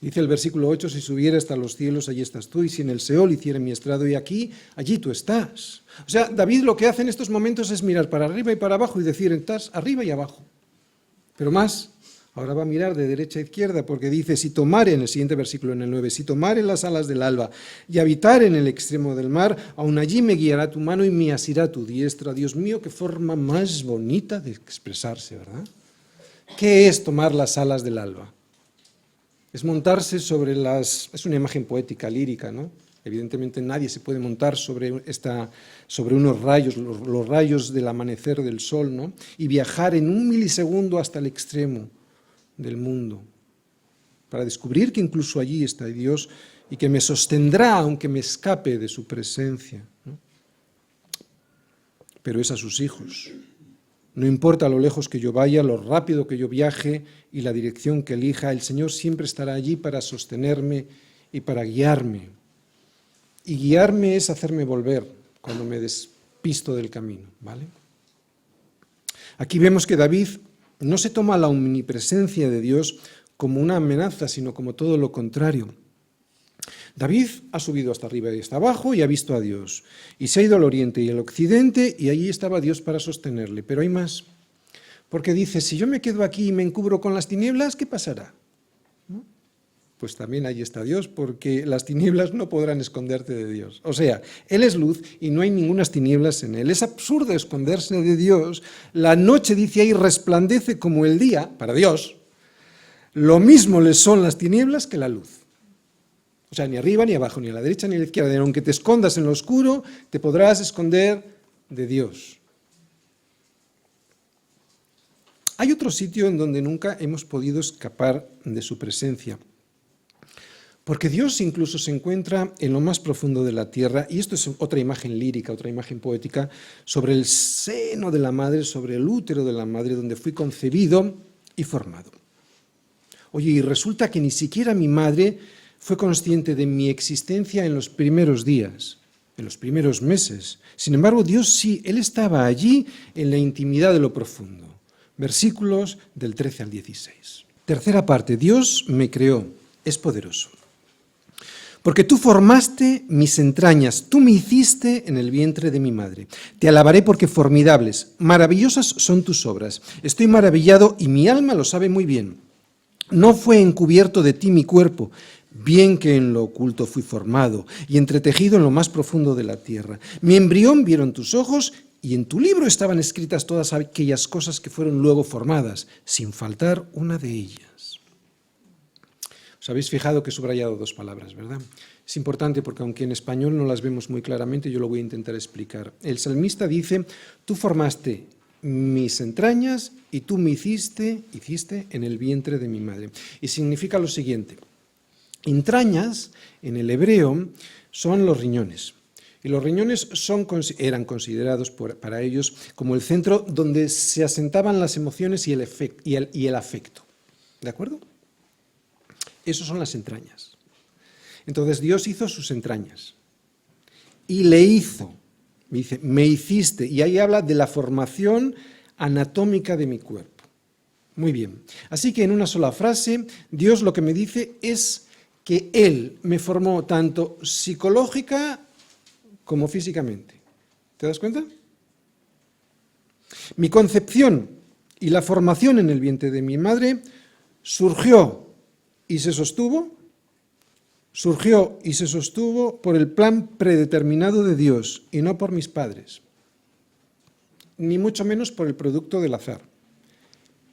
Dice el versículo 8, si subiera hasta los cielos, allí estás tú, y si en el Seol hiciera mi estrado y aquí, allí tú estás. O sea, David lo que hace en estos momentos es mirar para arriba y para abajo y decir, estás arriba y abajo. Pero más, ahora va a mirar de derecha a izquierda, porque dice, si tomare, en el siguiente versículo, en el 9, si tomare las alas del alba y habitar en el extremo del mar, aun allí me guiará tu mano y me asirá tu diestra. Dios mío, qué forma más bonita de expresarse, ¿verdad? ¿Qué es tomar las alas del alba? Es montarse sobre las... Es una imagen poética, lírica, ¿no? Evidentemente nadie se puede montar sobre unos rayos, los rayos del amanecer del sol, ¿no? Y viajar en un milisegundo hasta el extremo del mundo, para descubrir que incluso allí está Dios y que me sostendrá aunque me escape de su presencia, ¿no? Pero es a sus hijos. No importa lo lejos que yo vaya, lo rápido que yo viaje y la dirección que elija, el Señor siempre estará allí para sostenerme y para guiarme. Y guiarme es hacerme volver cuando me despisto del camino, ¿vale? Aquí vemos que David no se toma la omnipresencia de Dios como una amenaza, sino como todo lo contrario. David ha subido hasta arriba y hasta abajo y ha visto a Dios. Y se ha ido al oriente y al occidente y allí estaba Dios para sostenerle. Pero hay más. Porque dice, si yo me quedo aquí y me encubro con las tinieblas, ¿qué pasará? ¿No? Pues también allí está Dios, porque las tinieblas no podrán esconderte de Dios. O sea, Él es luz y no hay ningunas tinieblas en Él. Es absurdo esconderse de Dios. La noche, dice ahí, resplandece como el día, para Dios. Lo mismo le son las tinieblas que la luz. O sea, ni arriba, ni abajo, ni a la derecha, ni a la izquierda. Y aunque te escondas en lo oscuro, te podrás esconder de Dios. Hay otro sitio en donde nunca hemos podido escapar de su presencia. Porque Dios incluso se encuentra en lo más profundo de la tierra, y esto es otra imagen lírica, otra imagen poética, sobre el seno de la madre, sobre el útero de la madre, donde fui concebido y formado. Oye, y resulta que ni siquiera mi madre fue consciente de mi existencia en los primeros días, en los primeros meses. Sin embargo, Dios sí, Él estaba allí en la intimidad de lo profundo. Versículos del 13 al 16. Tercera parte, Dios me creó, es poderoso. Porque tú formaste mis entrañas, tú me hiciste en el vientre de mi madre. Te alabaré porque formidables, maravillosas son tus obras. Estoy maravillado y mi alma lo sabe muy bien. No fue encubierto de ti mi cuerpo, bien que en lo oculto fui formado y entretejido en lo más profundo de la tierra. Mi embrión vieron tus ojos y en tu libro estaban escritas todas aquellas cosas que fueron luego formadas, sin faltar una de ellas. Os habéis fijado que he subrayado dos palabras, ¿verdad? Es importante porque aunque en español no las vemos muy claramente, yo lo voy a intentar explicar. El salmista dice, tú formaste mis entrañas y tú me hiciste en el vientre de mi madre. Y significa lo siguiente. Entrañas, en el hebreo, son los riñones. Y los riñones eran considerados para ellos como el centro donde se asentaban las emociones y el afecto. ¿De acuerdo? Esos son las entrañas. Entonces Dios hizo sus entrañas. Y le hizo, dice, me hiciste. Y ahí habla de la formación anatómica de mi cuerpo. Muy bien. Así que en una sola frase, Dios lo que me dice es que Él me formó tanto psicológica como físicamente. ¿Te das cuenta? Mi concepción y la formación en el vientre de mi madre surgió y se sostuvo por el plan predeterminado de Dios y no por mis padres, ni mucho menos por el producto del azar.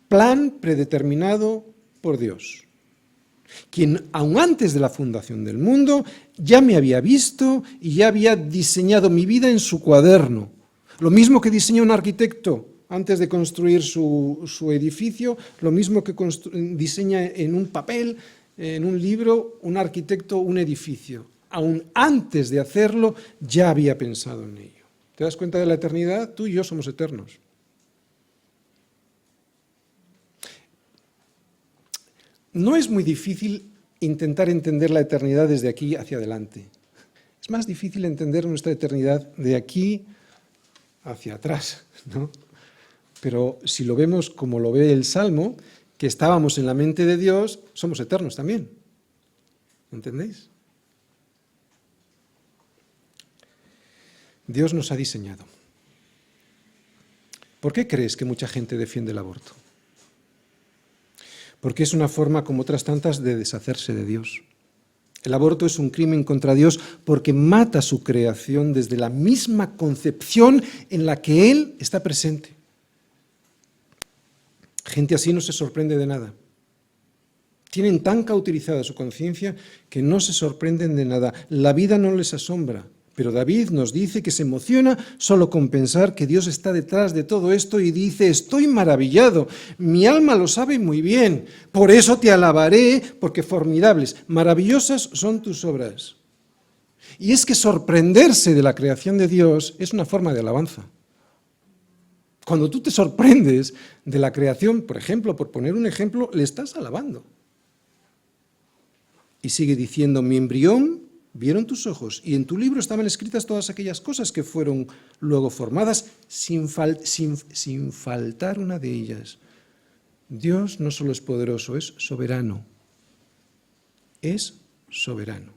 Plan predeterminado por Dios, quien aun antes de la fundación del mundo ya me había visto y ya había diseñado mi vida en su cuaderno. Lo mismo que diseña un arquitecto antes de construir su edificio, lo mismo que diseña en un papel, en un libro, un arquitecto un edificio. Aun antes de hacerlo ya había pensado en ello. ¿Te das cuenta de la eternidad? Tú y yo somos eternos. No es muy difícil intentar entender la eternidad desde aquí hacia adelante. Es más difícil entender nuestra eternidad de aquí hacia atrás, ¿no? Pero si lo vemos como lo ve el Salmo, que estábamos en la mente de Dios, somos eternos también. ¿Entendéis? Dios nos ha diseñado. ¿Por qué crees que mucha gente defiende el aborto? Porque es una forma, como otras tantas, de deshacerse de Dios. El aborto es un crimen contra Dios porque mata su creación desde la misma concepción en la que Él está presente. Gente así no se sorprende de nada. Tienen tan cauterizada su conciencia que no se sorprenden de nada. La vida no les asombra. Pero David nos dice que se emociona solo con pensar que Dios está detrás de todo esto y dice, estoy maravillado, mi alma lo sabe muy bien, por eso te alabaré, porque formidables, maravillosas son tus obras. Y es que sorprenderse de la creación de Dios es una forma de alabanza. Cuando tú te sorprendes de la creación, por ejemplo, por poner un ejemplo, le estás alabando. Y sigue diciendo, mi embrión vieron tus ojos, y en tu libro estaban escritas todas aquellas cosas que fueron luego formadas sin faltar una de ellas. Dios no solo es poderoso, es soberano. Es soberano.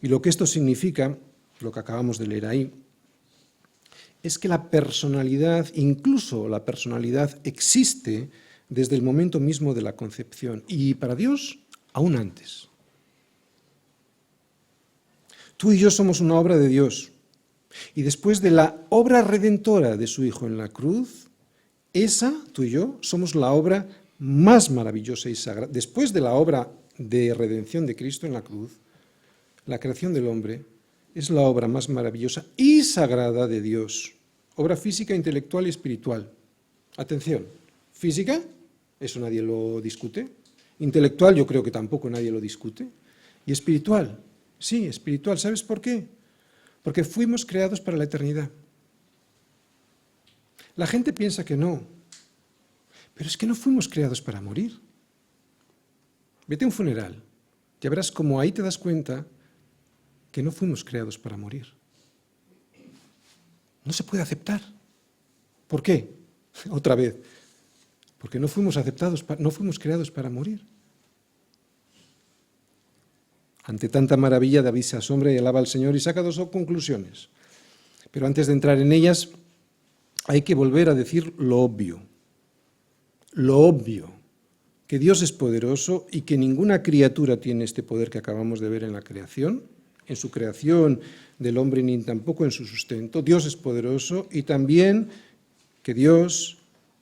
Y lo que esto significa, lo que acabamos de leer ahí, es que la personalidad, incluso la personalidad, existe desde el momento mismo de la concepción, y para Dios, aún antes. Tú y yo somos una obra de Dios. Y después de la obra redentora de su Hijo en la cruz, tú y yo, somos la obra más maravillosa y sagrada. Después de la obra de redención de Cristo en la cruz, la creación del hombre es la obra más maravillosa y sagrada de Dios. Obra física, intelectual y espiritual. Atención, física, eso nadie lo discute. Intelectual, yo creo que tampoco nadie lo discute. Y espiritual. Sí, espiritual. ¿Sabes por qué? Porque fuimos creados para la eternidad. La gente piensa que no, pero es que no fuimos creados para morir. Vete a un funeral, ya verás cómo ahí te das cuenta que no fuimos creados para morir. No se puede aceptar. ¿Por qué? Otra vez, porque no fuimos creados para morir. Ante tanta maravilla, David se asombra y alaba al Señor y saca dos conclusiones. Pero antes de entrar en ellas, hay que volver a decir lo obvio. Lo obvio, que Dios es poderoso y que ninguna criatura tiene este poder que acabamos de ver en la creación, en su creación del hombre ni tampoco en su sustento. Dios es poderoso y también que Dios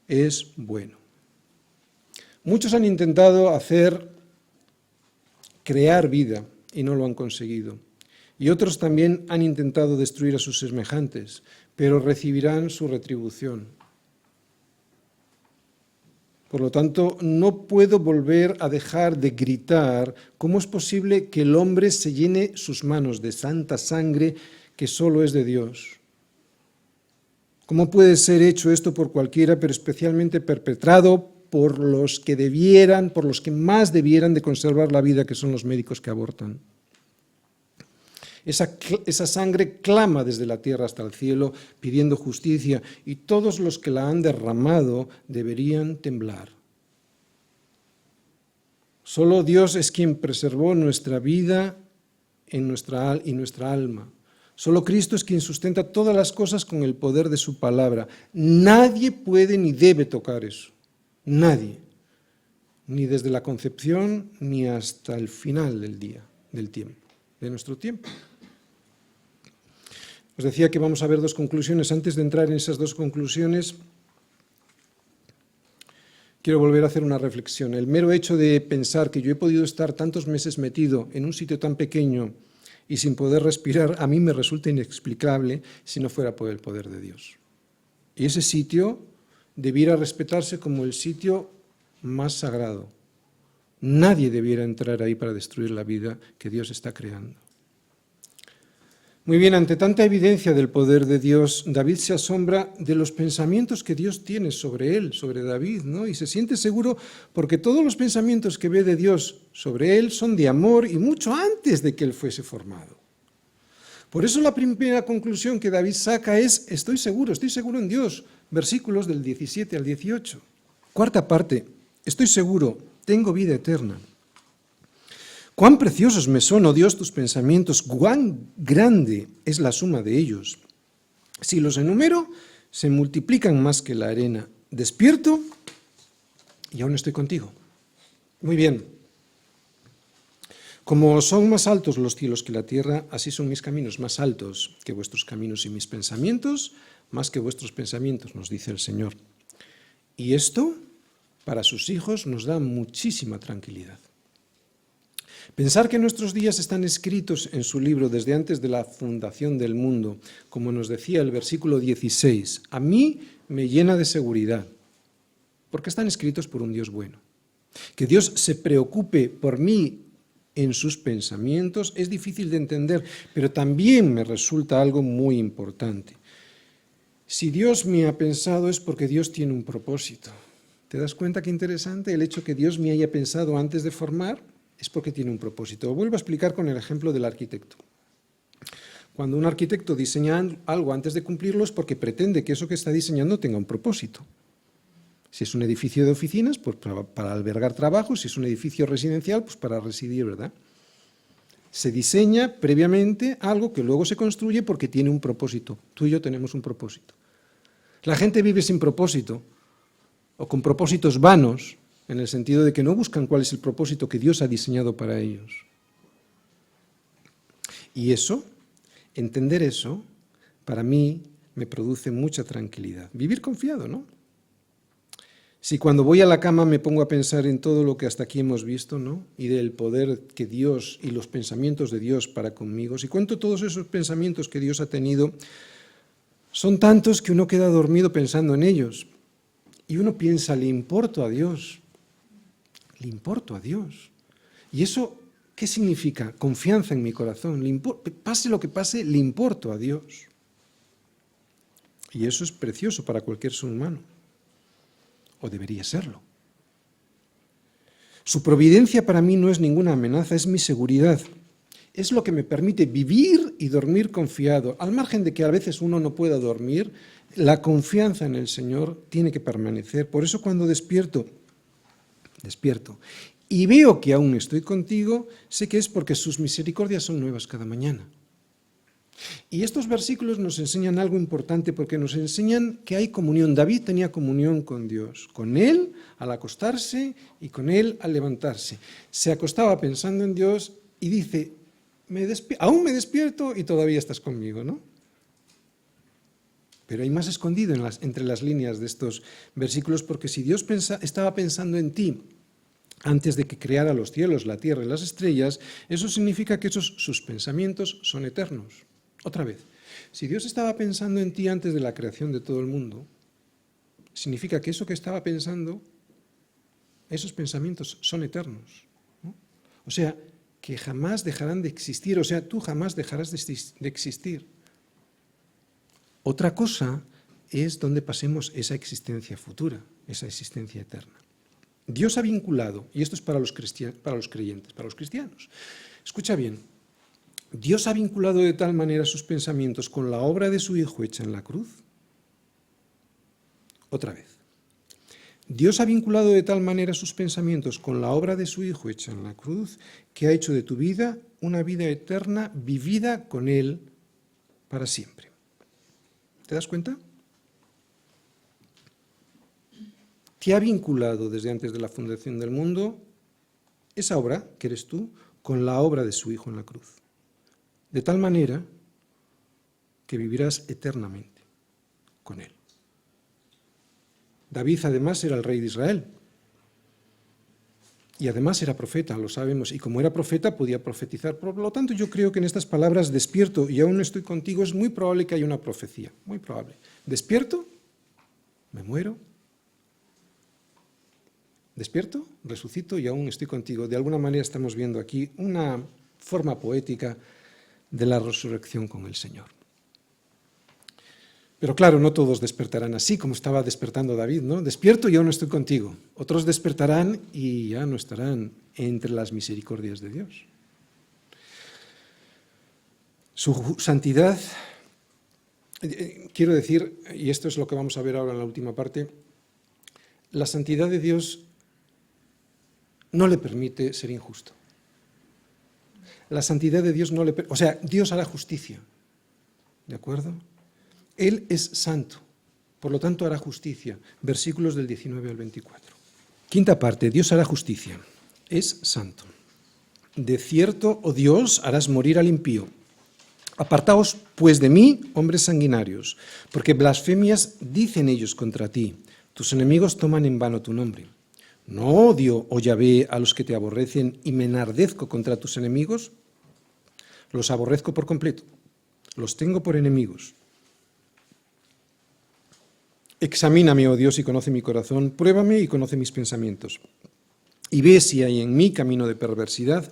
es bueno. Muchos han intentado crear vida y no lo han conseguido. Y otros también han intentado destruir a sus semejantes, pero recibirán su retribución. Por lo tanto, no puedo volver a dejar de gritar cómo es posible que el hombre se llene sus manos de santa sangre que solo es de Dios. ¿Cómo puede ser hecho esto por cualquiera, pero especialmente perpetrado por los que debieran, por los que más debieran de conservar la vida, que son los médicos que abortan? Esa sangre clama desde la tierra hasta el cielo pidiendo justicia, y todos los que la han derramado deberían temblar. Solo Dios es quien preservó nuestra vida y nuestra alma. Solo Cristo es quien sustenta todas las cosas con el poder de su palabra. Nadie puede ni debe tocar eso. Nadie. Ni desde la concepción ni hasta el final del tiempo, de nuestro tiempo. Os decía que vamos a ver dos conclusiones. Antes de entrar en esas dos conclusiones, quiero volver a hacer una reflexión. El mero hecho de pensar que yo he podido estar tantos meses metido en un sitio tan pequeño y sin poder respirar, a mí me resulta inexplicable si no fuera por el poder de Dios. Y ese sitio debiera respetarse como el sitio más sagrado. Nadie debiera entrar ahí para destruir la vida que Dios está creando. Muy bien, ante tanta evidencia del poder de Dios, David se asombra de los pensamientos que Dios tiene sobre él, sobre David, ¿no? Y se siente seguro porque todos los pensamientos que ve de Dios sobre él son de amor y mucho antes de que él fuese formado. Por eso la primera conclusión que David saca es, estoy seguro en Dios, versículos del 17 al 18. Cuarta parte, estoy seguro, tengo vida eterna. Cuán preciosos me son, oh Dios, tus pensamientos, cuán grande es la suma de ellos. Si los enumero, se multiplican más que la arena. Despierto y aún estoy contigo. Muy bien. Como son más altos los cielos que la tierra, así son mis caminos más altos que vuestros caminos y mis pensamientos más que vuestros pensamientos, nos dice el Señor. Y esto, para sus hijos, nos da muchísima tranquilidad. Pensar que nuestros días están escritos en su libro desde antes de la fundación del mundo, como nos decía el versículo 16, a mí me llena de seguridad, porque están escritos por un Dios bueno. Que Dios se preocupe por mí en sus pensamientos es difícil de entender, pero también me resulta algo muy importante. Si Dios me ha pensado es porque Dios tiene un propósito. ¿Te das cuenta qué interesante? El hecho que Dios me haya pensado antes de formar es porque tiene un propósito. Lo vuelvo a explicar con el ejemplo del arquitecto. Cuando un arquitecto diseña algo antes de cumplirlo es porque pretende que eso que está diseñando tenga un propósito. Si es un edificio de oficinas, pues para albergar trabajo; si es un edificio residencial, pues para residir, ¿verdad? Se diseña previamente algo que luego se construye porque tiene un propósito. Tú y yo tenemos un propósito. La gente vive sin propósito o con propósitos vanos, en el sentido de que no buscan cuál es el propósito que Dios ha diseñado para ellos. Y eso, entender eso, para mí me produce mucha tranquilidad. Vivir confiado, ¿no? Si cuando voy a la cama me pongo a pensar en todo lo que hasta aquí hemos visto, ¿no? Y del poder que Dios y los pensamientos de Dios para conmigo, si cuento todos esos pensamientos que Dios ha tenido, son tantos que uno queda dormido pensando en ellos. Y uno piensa, le importo a Dios. Le importo a Dios. ¿Y eso qué significa? Confianza en mi corazón. Pase lo que pase, le importo a Dios. Y eso es precioso para cualquier ser humano. O debería serlo. Su providencia para mí no es ninguna amenaza, es mi seguridad. Es lo que me permite vivir y dormir confiado. Al margen de que a veces uno no pueda dormir, la confianza en el Señor tiene que permanecer. Por eso cuando despierto y veo que aún estoy contigo, sé que es porque sus misericordias son nuevas cada mañana. Y estos versículos nos enseñan algo importante porque nos enseñan que hay comunión. David tenía comunión con Dios, con Él al acostarse y con Él al levantarse. Se acostaba pensando en Dios y dice, aún me despierto y todavía estás conmigo, ¿no? Pero hay más escondido entre las líneas de estos versículos, porque si Dios estaba pensando en ti antes de que creara los cielos, la tierra y las estrellas, eso significa que sus pensamientos son eternos. Otra vez, si Dios estaba pensando en ti antes de la creación de todo el mundo, significa que eso que estaba pensando esos pensamientos son eternos, ¿no? O sea, que jamás dejarán de existir, o sea, tú jamás dejarás de existir. Otra cosa es donde pasemos esa existencia futura, esa existencia eterna. Dios ha vinculado, y esto es para los creyentes, para los cristianos. Escucha bien, Dios ha vinculado de tal manera sus pensamientos con la obra de su Hijo hecha en la cruz. Otra vez. Dios ha vinculado de tal manera sus pensamientos con la obra de su Hijo hecha en la cruz, que ha hecho de tu vida una vida eterna vivida con Él para siempre. ¿Te das cuenta? Te ha vinculado desde antes de la fundación del mundo esa obra, que eres tú, con la obra de su Hijo en la cruz. De tal manera que vivirás eternamente con Él. David además era el rey de Israel. Y además era profeta, lo sabemos, y como era profeta podía profetizar. Por lo tanto, yo creo que en estas palabras, despierto y aún estoy contigo, es muy probable que haya una profecía, muy probable. Despierto, me muero. Despierto, resucito y aún estoy contigo. De alguna manera estamos viendo aquí una forma poética de la resurrección con el Señor. Pero claro, no todos despertarán así, como estaba despertando David, ¿no? Despierto y aún no estoy contigo. Otros despertarán y ya no estarán entre las misericordias de Dios. Su santidad, quiero decir, y esto es lo que vamos a ver ahora en la última parte, la santidad de Dios no le permite ser injusto. La santidad de Dios no le permite, o sea, Dios hará justicia, ¿de acuerdo? Él es santo, por lo tanto hará justicia. Versículos del 19 al 24. Quinta parte, Dios hará justicia, es santo. De cierto, oh Dios, harás morir al impío. Apartaos, pues, de mí, hombres sanguinarios, porque blasfemias dicen ellos contra ti. Tus enemigos toman en vano tu nombre. ¿No odio, oh Yahvé, a los que te aborrecen y me enardezco contra tus enemigos? Los aborrezco por completo, los tengo por enemigos. Examíname, oh Dios, y conoce mi corazón, pruébame y conoce mis pensamientos. Y ve si hay en mí camino de perversidad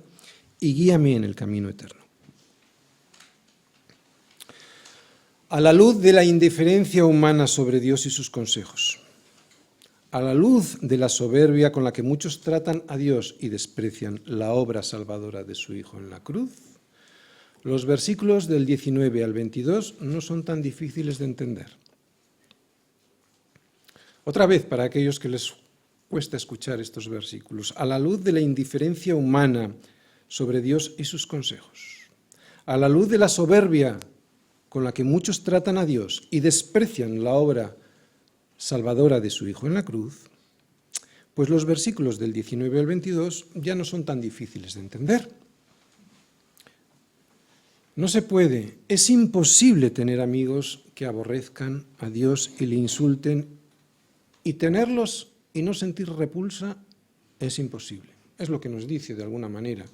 y guíame en el camino eterno. A la luz de la indiferencia humana sobre Dios y sus consejos, a la luz de la soberbia con la que muchos tratan a Dios y desprecian la obra salvadora de su Hijo en la cruz, los versículos del 19 al 22 no son tan difíciles de entender. Otra vez, para aquellos que les cuesta escuchar estos versículos, a la luz de la indiferencia humana sobre Dios y sus consejos, a la luz de la soberbia con la que muchos tratan a Dios y desprecian la obra salvadora de su Hijo en la cruz, pues los versículos del 19 al 22 ya no son tan difíciles de entender. No se puede, es imposible tener amigos que aborrezcan a Dios y le insulten, y tenerlos y no sentir repulsa es imposible. Es lo que nos dice de alguna manera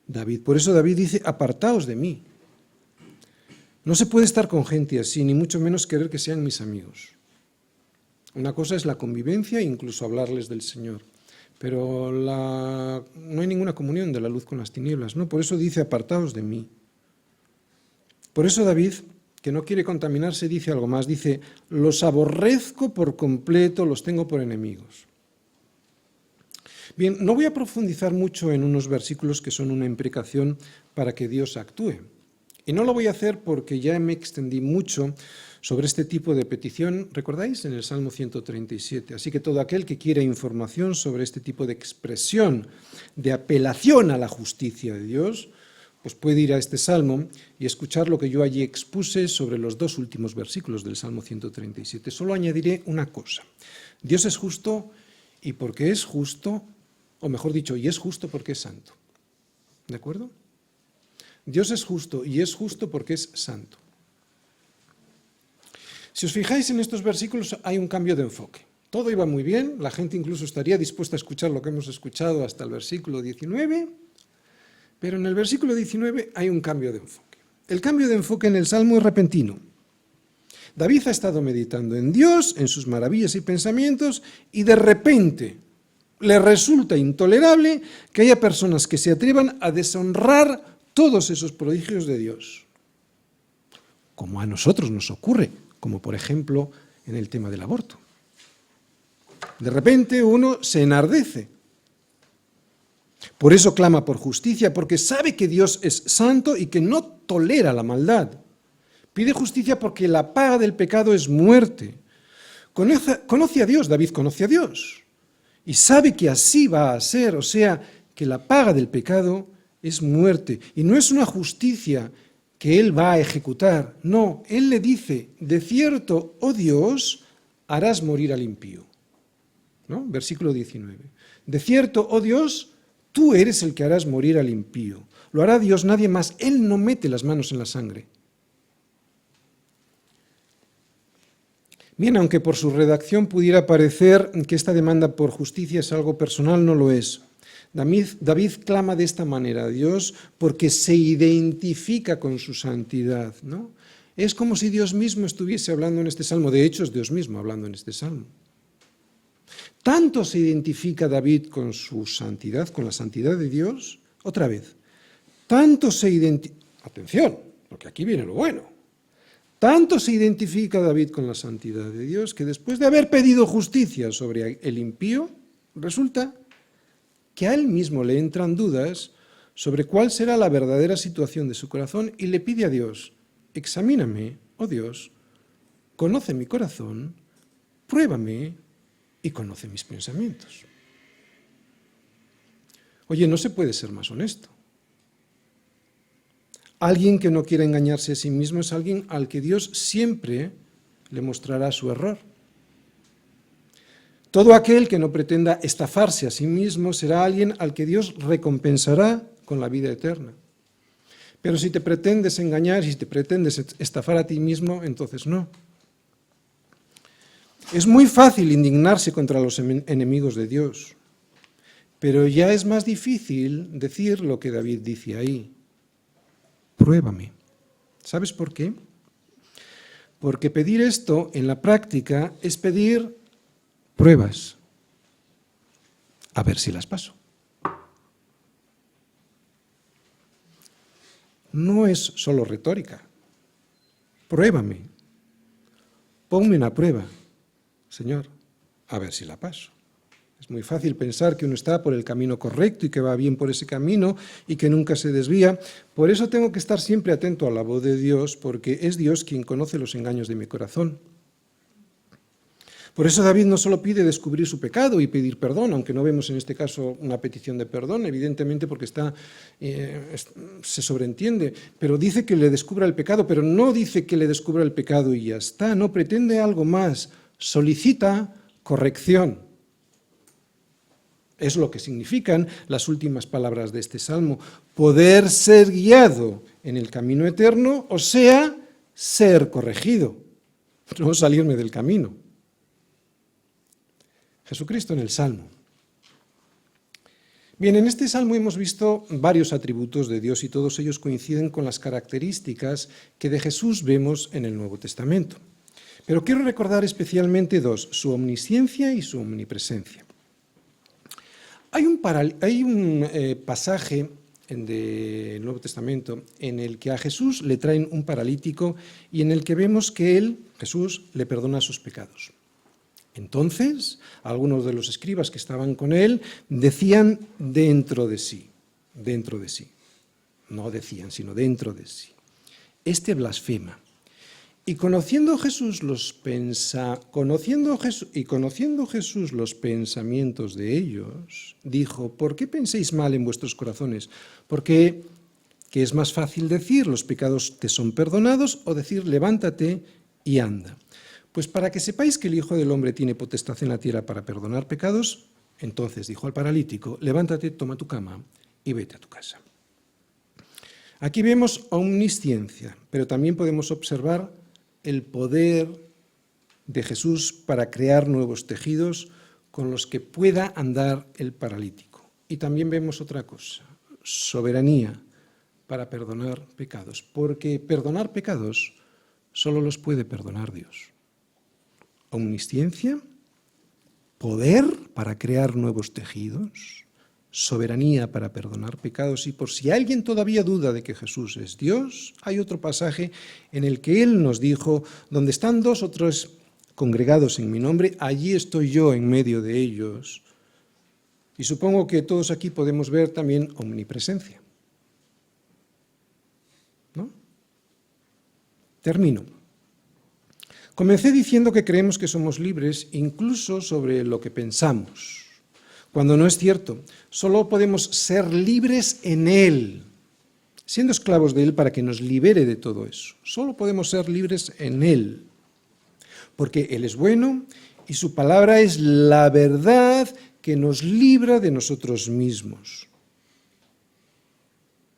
David. Por eso David dice, apartaos de mí. No se puede estar con gente así, ni mucho menos querer que sean mis amigos. Una cosa es la convivencia e incluso hablarles del Señor, pero no hay ninguna comunión de la luz con las tinieblas, ¿no? Por eso dice, apartaos de mí. Por eso David, que no quiere contaminarse, dice algo más, dice, los aborrezco por completo, los tengo por enemigos. Bien, no voy a profundizar mucho en unos versículos que son una imprecación para que Dios actúe. Y no lo voy a hacer porque ya me extendí mucho sobre este tipo de petición, ¿recordáis? En el Salmo 137. Así que todo aquel que quiera información sobre este tipo de expresión, de apelación a la justicia de Dios, pues puede ir a este Salmo y escuchar lo que yo allí expuse sobre los dos últimos versículos del Salmo 137. Solo añadiré una cosa. Dios es justo y porque es justo, o mejor dicho, y es justo porque es santo. ¿De acuerdo? Dios es justo y es justo porque es santo. Si os fijáis en estos versículos hay un cambio de enfoque. Todo iba muy bien, la gente incluso estaría dispuesta a escuchar lo que hemos escuchado hasta el versículo 19, pero en el versículo 19 hay un cambio de enfoque. El cambio de enfoque en el Salmo es repentino. David ha estado meditando en Dios, en sus maravillas y pensamientos, y de repente Le resulta intolerable que haya personas que se atrevan a deshonrar todos esos prodigios de Dios, como a nosotros nos ocurre, como por ejemplo en el tema del aborto. De repente uno se enardece. Por eso clama por justicia, porque sabe que Dios es santo y que no tolera la maldad. Pide justicia porque la paga del pecado es muerte. Conoce a Dios, David conoce a Dios, y sabe que así va a ser, o sea, que la paga del pecado es muerte. Y no es una justicia que él va a ejecutar, no, él le dice, de cierto, oh Dios, harás morir al impío. ¿No? Versículo 19. De cierto, oh Dios, tú eres el que harás morir al impío. Lo hará Dios, nadie más. Él no mete las manos en la sangre. Bien, aunque por su redacción pudiera parecer que esta demanda por justicia es algo personal, no lo es. David clama de esta manera a Dios porque se identifica con su santidad, ¿no? Es como si Dios mismo estuviese hablando en este salmo. De hecho, es Dios mismo hablando en este salmo. Tanto se identifica David con su santidad, con la santidad de Dios, otra vez, tanto se identifica, atención, porque aquí viene lo bueno, tanto se identifica David con la santidad de Dios que después de haber pedido justicia sobre el impío, resulta que a él mismo le entran dudas sobre cuál será la verdadera situación de su corazón y le pide a Dios, examíname, oh Dios, conoce mi corazón, pruébame y conoce mis pensamientos. Oye, no se puede ser más honesto. Alguien que no quiere engañarse a sí mismo es alguien al que Dios siempre le mostrará su error. Todo aquel que no pretenda estafarse a sí mismo será alguien al que Dios recompensará con la vida eterna. Pero si te pretendes engañar, si te pretendes estafar a ti mismo, entonces no. Es muy fácil indignarse contra los enemigos de Dios, pero ya es más difícil decir lo que David dice ahí. Pruébame. ¿Sabes por qué? Porque pedir esto en la práctica es pedir pruebas. A ver si las paso. No es solo retórica. Pruébame. Ponme una prueba. Señor, a ver si la paso. Es muy fácil pensar que uno está por el camino correcto y que va bien por ese camino y que nunca se desvía. Por eso tengo que estar siempre atento a la voz de Dios, porque es Dios quien conoce los engaños de mi corazón. Por eso David no solo pide descubrir su pecado y pedir perdón, aunque no vemos en este caso una petición de perdón, evidentemente porque se sobreentiende, pero dice que le descubra el pecado, pero no dice que le descubra el pecado y ya está, no pretende algo más. Solicita corrección. Es lo que significan las últimas palabras de este salmo. Poder ser guiado en el camino eterno, o sea, ser corregido, no salirme del camino. Jesucristo en el salmo. Bien, en este salmo hemos visto varios atributos de Dios y todos ellos coinciden con las características que de Jesús vemos en el Nuevo Testamento. Pero quiero recordar especialmente dos, su omnisciencia y su omnipresencia. Hay un pasaje del Nuevo Testamento en el que a Jesús le traen un paralítico y en el que vemos que Jesús, le perdona sus pecados. Entonces, algunos de los escribas que estaban con él decían dentro de sí. No decían, sino dentro de sí. Este blasfema. Y conociendo Jesús los pensamientos de ellos, dijo, ¿por qué pensáis mal en vuestros corazones? Porque ¿qué es más fácil decir, los pecados te son perdonados, o decir, levántate y anda? Pues para que sepáis que el Hijo del Hombre tiene potestad en la tierra para perdonar pecados, entonces dijo al paralítico, levántate, toma tu cama y vete a tu casa. Aquí vemos omnisciencia, pero también podemos observar el poder de Jesús para crear nuevos tejidos con los que pueda andar el paralítico. Y también vemos otra cosa, soberanía para perdonar pecados, porque perdonar pecados solo los puede perdonar Dios. Omnisciencia, poder para crear nuevos tejidos, soberanía para perdonar pecados, y por si alguien todavía duda de que Jesús es Dios, hay otro pasaje en el que Él nos dijo: donde están 2 o 3 congregados en mi nombre, allí estoy yo en medio de ellos. Y supongo que todos aquí podemos ver también omnipresencia, ¿no? Termino. Comencé diciendo que creemos que somos libres incluso sobre lo que pensamos, cuando no es cierto. Solo podemos ser libres en Él, siendo esclavos de Él para que nos libere de todo eso. Solo podemos ser libres en Él, porque Él es bueno y su palabra es la verdad que nos libra de nosotros mismos,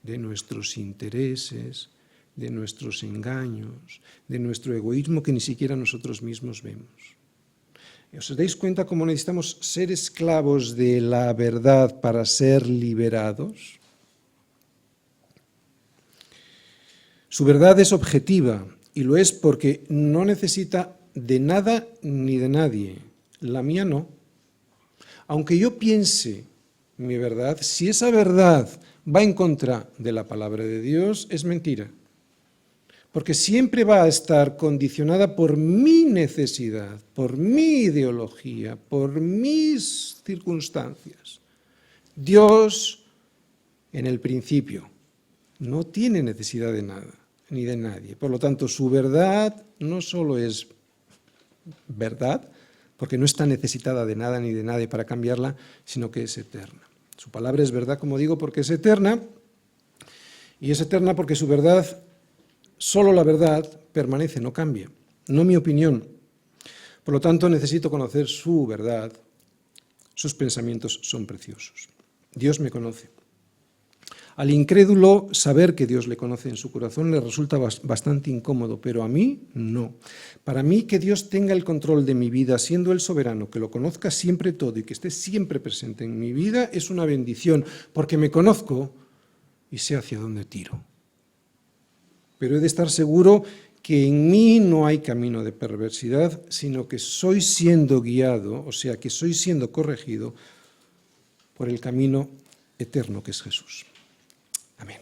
de nuestros intereses, de nuestros engaños, de nuestro egoísmo que ni siquiera nosotros mismos vemos. ¿Os dais cuenta cómo necesitamos ser esclavos de la verdad para ser liberados? Su verdad es objetiva, y lo es porque no necesita de nada ni de nadie. La mía no. Aunque yo piense mi verdad, si esa verdad va en contra de la palabra de Dios, es mentira. Porque siempre va a estar condicionada por mi necesidad, por mi ideología, por mis circunstancias. Dios, en el principio, no tiene necesidad de nada, ni de nadie. Por lo tanto, su verdad no solo es verdad, porque no está necesitada de nada ni de nadie para cambiarla, sino que es eterna. Su palabra es verdad, como digo, porque es eterna, y es eterna porque su verdad, solo la verdad, permanece, no cambia, no mi opinión. Por lo tanto, necesito conocer su verdad. Sus pensamientos son preciosos. Dios me conoce. Al incrédulo, saber que Dios le conoce en su corazón le resulta bastante incómodo, pero a mí no. Para mí, que Dios tenga el control de mi vida, siendo Él soberano, que lo conozca siempre todo y que esté siempre presente en mi vida, es una bendición, porque me conozco y sé hacia dónde tiro. Pero he de estar seguro que en mí no hay camino de perversidad, sino que soy siendo guiado, o sea, que soy siendo corregido por el camino eterno que es Jesús. Amén.